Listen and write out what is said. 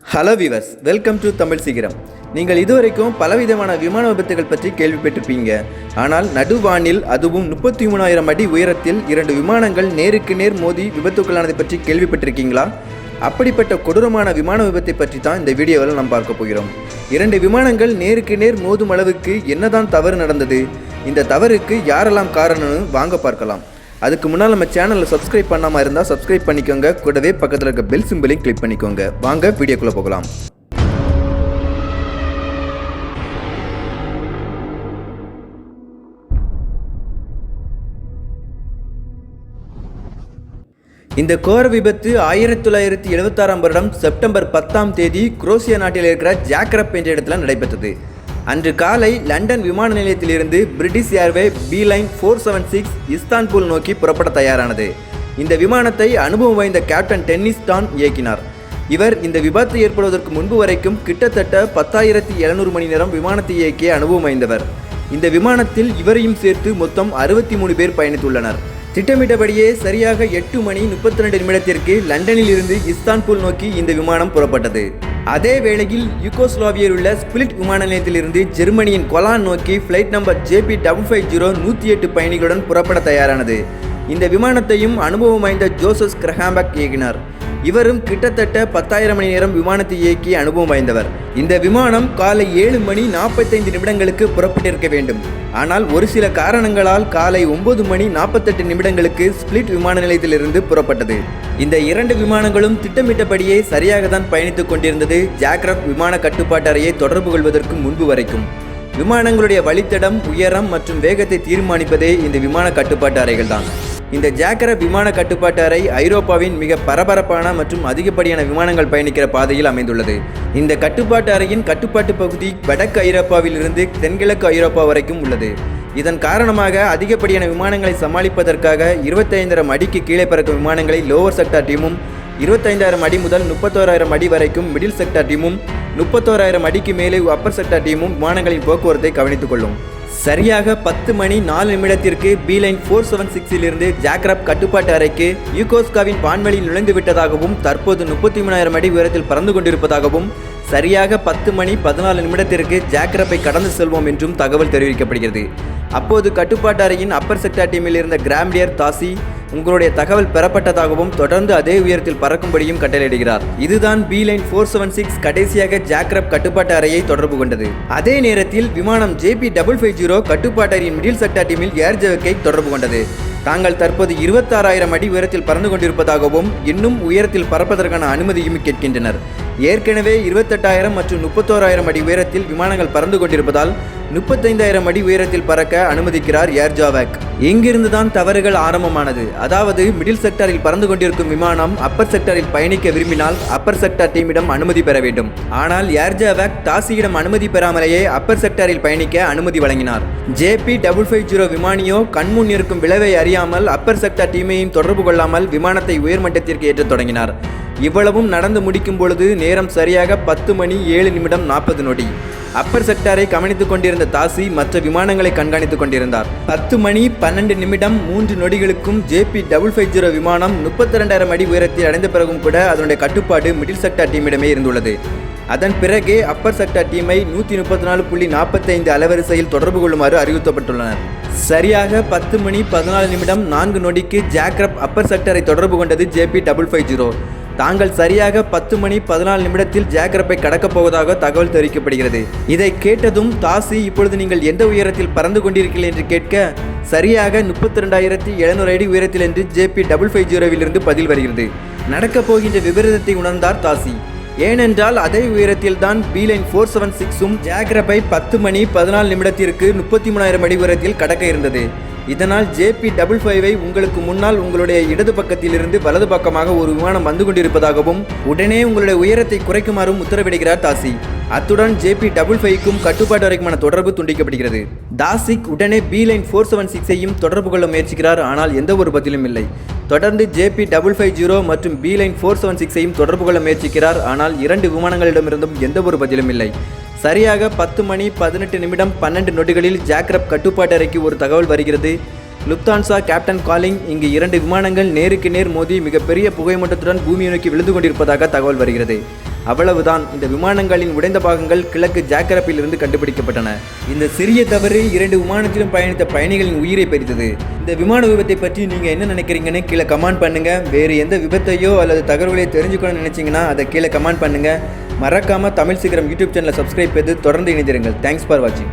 Hello viewers, welcome to Tamil சிகரம். நீங்கள் இதுவரைக்கும் பலவிதமான விமான விபத்துகள் பற்றி கேள்விப்பட்டிருப்பீங்க. ஆனால் நடுவானில், அதுவும் 33,000 அடி உயரத்தில் 2 விமானங்கள் நேருக்கு நேர் மோதி விபத்துக்குள்ளானதை பற்றி கேள்விப்பட்டிருக்கீங்களா? அப்படிப்பட்ட கொடூரமான விமான விபத்தை பற்றி தான் இந்த வீடியோவில் நாம் பார்க்க போகிறோம். 2 விமானங்கள் நேருக்கு நேர் மோதும் அளவுக்கு என்னதான் தவறு நடந்தது, இந்த தவறுக்கு யாரெல்லாம் காரணம்னு வாங்க பார்க்கலாம். அதுக்கு முன்னால் நம்ம சேனலில் சப்ஸ்கிரைப் பண்ணாமல் இருந்தால் சப்ஸ்கிரைப் பண்ணிக்கோங்க. கூடவே பக்கத்தில் இருக்க பெல் சிம்பிளையும் கிளிக் பண்ணிக்கோங்க. வாங்க வீடியோக்குள்ளே போகலாம். இந்த கோர விபத்து 1976 வருடம் செப்டம்பர் 10ஆம் தேதி குரோசியா நாட்டில் இருக்கிற ஜாக்ரப் என்ற இடத்துல நடைபெற்றது. அன்று காலை லண்டன் விமான நிலையத்திலிருந்து பிரிட்டிஷ் ஏர்வே B-லைன் 476 இஸ்தான்புல் நோக்கி புறப்பட தயாரானது. இந்த விமானத்தை அனுபவம் வாய்ந்த கேப்டன் டென்னிஸ் டான் இயக்கினார். இவர் இந்த விபத்து ஏற்படுவதற்கு முன்பு வரைக்கும் கிட்டத்தட்ட 10,700 மணி நேரம் விமானத்தை இயக்கிய அனுபவம் வாய்ந்தவர். இந்த விமானத்தில் இவரையும் சேர்த்து மொத்தம் 63 பேர் பயணித்துள்ளனர். திட்டமிட்டபடியே சரியாக 8 மணி 32 நிமிடத்திற்கு லண்டனில் இருந்து இஸ்தான்புல் நோக்கி இந்த விமானம் புறப்பட்டது. அதே வேளையில் யுகோஸ்லாவியில் உள்ள ஸ்பிலிட் விமான நிலையத்திலிருந்து ஜெர்மனியின் கொலான் நோக்கி ஃப்ளைட் நம்பர் JP550 108 பயணிகளுடன் புறப்பட தயாரானது. இந்த விமானத்தையும் அனுபவம் வாய்ந்த ஜோசப் கிரஹாம்பக் இயக்கினார். இவரும் கிட்டத்தட்ட 10,000 மணி நேரம் விமானத்தை இயக்கிய அனுபவம் வாய்ந்தவர். இந்த விமானம் காலை 7 மணி 45 நிமிடங்களுக்கு புறப்பட்டிருக்க வேண்டும். ஆனால் ஒரு சில காரணங்களால் காலை 9 மணி 48 நிமிடங்களுக்கு ஸ்பிலிட் விமான நிலையத்திலிருந்து புறப்பட்டது. இந்த 2 விமானங்களும் திட்டமிட்டபடியே சரியாக தான் பயணித்துக் கொண்டிருந்தது. ஜாக்ரப் விமான கட்டுப்பாட்டு அறையை தொடர்பு கொள்வதற்கு முன்பு வரைக்கும் விமானங்களுடைய வழித்தடம், உயரம் மற்றும் வேகத்தை தீர்மானிப்பதே இந்த விமான கட்டுப்பாட்டு அறைகள் தான். இந்த ஜாக்ரப் விமான கட்டுப்பாட்டு அறை ஐரோப்பாவின் மிக பரபரப்பான மற்றும் அதிகப்படியான விமானங்கள் பயணிக்கிற பாதையில் அமைந்துள்ளது. இந்த கட்டுப்பாட்டு அறையின் கட்டுப்பாட்டு பகுதி வடக்கு ஐரோப்பாவில் இருந்து தென்கிழக்கு ஐரோப்பா வரைக்கும் உள்ளது. இதன் காரணமாக அதிகப்படியான விமானங்களை சமாளிப்பதற்காக 25,000 அடிக்கு கீழே பறக்கும் விமானங்களை லோவர் செக்டார் டீமும், 25,000 அடி முதல் 31,000 அடி வரைக்கும் மிடில் செக்டார் டீமும், 31,000 அடிக்கு மேலே அப்பர் செக்டார் டீமும் விமானங்களின் போக்குவரத்தை கவனித்துக் கொள்ளும். சரியாக 10 மணி 4 நிமிடத்திற்கு B-லைன் 476 இலிருந்து ஜாக்ரப் கட்டுப்பாட்டு அறைக்கு யூகோஸ்லாவின் வான்வெளியில் நுழைந்து விட்டதாகவும் தற்போது 33,000 அடி உயரத்தில் பறந்து கொண்டிருப்பதாகவும் சரியாக 10 மணி 14 நிமிடத்திற்கு ஜாக்ரப்பை கடந்து செல்வோம் என்றும் தகவல் தெரிவிக்கப்படுகிறது. அப்போது கட்டுப்பாட்டு அறையின் அப்பர் செக்டார் டீமில் இருந்த கிராம்டியர் தாசி உங்களுடைய தகவல் பெறப்பட்டதாகவும் தொடர்ந்து அதே உயரத்தில் பறக்கும்படியும் கட்டளையிடுகிறார். இதுதான் B-லைன் 476 கடைசியாக ஜாக்ரப் கட்டுப்பாட்டு அறையை தொடர்பு கொண்டது. அதே நேரத்தில் விமானம் JP550 கட்டுப்பாட்டு அறையின் மிடில் செக்டார் டீமில் ஏர்ஜெவக்கை தொடர்பு கொண்டது. தாங்கள் தற்போது 26,000 அடி உயரத்தில் பறந்து கொண்டிருப்பதாகவும் இன்னும் உயரத்தில் பறப்பதற்கான அனுமதியும் கேட்கின்றனர். ஏற்கனவே 28,000 மற்றும் 31,000 அடி உயரத்தில் விமானங்கள் பறந்து கொண்டிருப்பதால் 35,000 அடி உயரத்தில் பறக்க அனுமதிக்கிறார் ஏர்ஜாவேக். இங்கிருந்துதான் தவறுகள் ஆரம்பமானது. அதாவது மிடில் செக்டாரில் பறந்து கொண்டிருக்கும் விமானம் அப்பர் செக்டாரில் பயணிக்க விரும்பினால் அப்பர் செக்டார் டீமிடம் அனுமதி பெற வேண்டும். ஆனால் ஏர்ஜாவேக் தாசியிடம் அனுமதி பெறாமலேயே அப்பர் செக்டாரில் பயணிக்க அனுமதி வழங்கினார். JP550 விமானியோ கண்முன் இருக்கும் விளைவை அறியாமல் அப்பர் செக்டார் டீமையும் தொடர்பு கொள்ளாமல் விமானத்தை உயர்மட்டத்திற்கு ஏற்றத் தொடங்கினார். இவ்வளவும் நடந்து முடிக்கும் பொழுது நேரம் சரியாக 10 மணி 7 நிமிடம் 40 நொடி. அப்பர் செக்டாரை கவனித்துக் கொண்டிருந்த தாசி மற்ற விமானங்களை கண்காணித்துக் கொண்டிருந்தார். 10 மணி 12 நிமிடம் 3 நொடிகளுக்கும் JP550 விமானம் 32,000 அடி உயரத்தில் அடைந்த பிறகும் கூட அதனுடைய கட்டுப்பாடு மிடில் செக்டார் டீமிடமே இருந்துள்ளது. அதன் பிறகே அப்பர் செக்டார் டீமை 134.45 அலைவரிசையில் தொடர்பு கொள்ளுமாறு அறிவுறுத்தப்பட்டுள்ளனர். சரியாக 10 மணி 14 நிமிடம் 4 நொடிக்கு ஜாக்ரப் அப்பர் செக்டாரை தொடர்பு கொண்டது JP550. தாங்கள் சரியாக 10 மணி 14 நிமிடத்தில் ஜாக்ரப்பை கடக்கப் போவதாக தகவல் தெரிவிக்கப்படுகிறது. இதை கேட்டதும் தாசி, இப்பொழுது நீங்கள் எந்த உயரத்தில் பறந்து கொண்டிருக்கிறீர்கள் என்று கேட்க, சரியாக 32,700 அடி உயரத்தில் என்று JP550 பதில் வருகிறது. நடக்கப் போகின்ற விபரீதத்தை உணர்ந்தார் தாசி. ஏனென்றால் அதே உயரத்தில் தான் B-லைன் 476 ஜாக்ரப்பை 10 மணி 14 நிமிடத்திற்கு 33,000 அடி உயரத்தில் கடக்க இருந்தது. இதனால் JP550 உங்களுக்கு முன்னால் உங்களுடைய இடது பக்கத்திலிருந்து வலது பக்கமாக ஒரு விமானம் வந்து கொண்டிருப்பதாகவும் உடனே உங்களுடைய உயரத்தை குறைக்குமாறும் உத்தரவிடுகிறார் தாசி. அத்துடன் JP550க்கும் கட்டுப்பாட்டு அறைக்குமான தொடர்பு துண்டிக்கப்படுகிறது. தாசிக் உடனே B-லைன் 476ஐயும் தொடர்பு கொள்ள முயற்சிக்கிறார். ஆனால் எந்த ஒரு பதிலும் இல்லை. தொடர்ந்து JP550 மற்றும் B-லைன் 476ஐயும் தொடர்பு கொள்ள முயற்சிக்கிறார். ஆனால் 2 விமானங்களிடமிருந்தும் எந்த ஒரு பதிலும் இல்லை. சரியாக 10 மணி 18 நிமிடம் 12 நொடிகளில் ஜாக்ரப் கட்டுப்பாட்டு அறைக்கு ஒரு தகவல் வருகிறது. லுப்தான்சா கேப்டன் காலிங், இங்கு 2 விமானங்கள் நேருக்கு நேர் மோதி மிகப்பெரிய புகைமூட்டத்துடன் பூமியை நோக்கி விழுந்து கொண்டிருப்பதாக தகவல் வருகிறது. அவ்வளவுதான். இந்த விமானங்களின் உடைந்த பாகங்கள் கிழக்கு ஜாக்ரப்பில் இருந்து கண்டுபிடிக்கப்பட்டன. இந்த சிறிய தவறு 2 விமானத்திலும் பயணித்த பயணிகளின் உயிரை பறித்தது. இந்த விமான விபத்தை பற்றி நீங்கள் என்ன நினைக்கிறீங்கன்னு கீழே கமெண்ட் பண்ணுங்கள். வேறு எந்த விபத்தையோ அல்லது தகவல்களையோ தெரிஞ்சுக்கணும்னு நினச்சிங்கன்னா அதை கீழே கமெண்ட் பண்ணுங்கள். மறக்காமல் தமிழ் சிகரம் யூடியூப் சேனலை சப்ஸ்கிரைப் செய்து தொடர்ந்து இணைந்திருங்கள். தேங்க்ஸ் ஃபார் வாட்சிங்.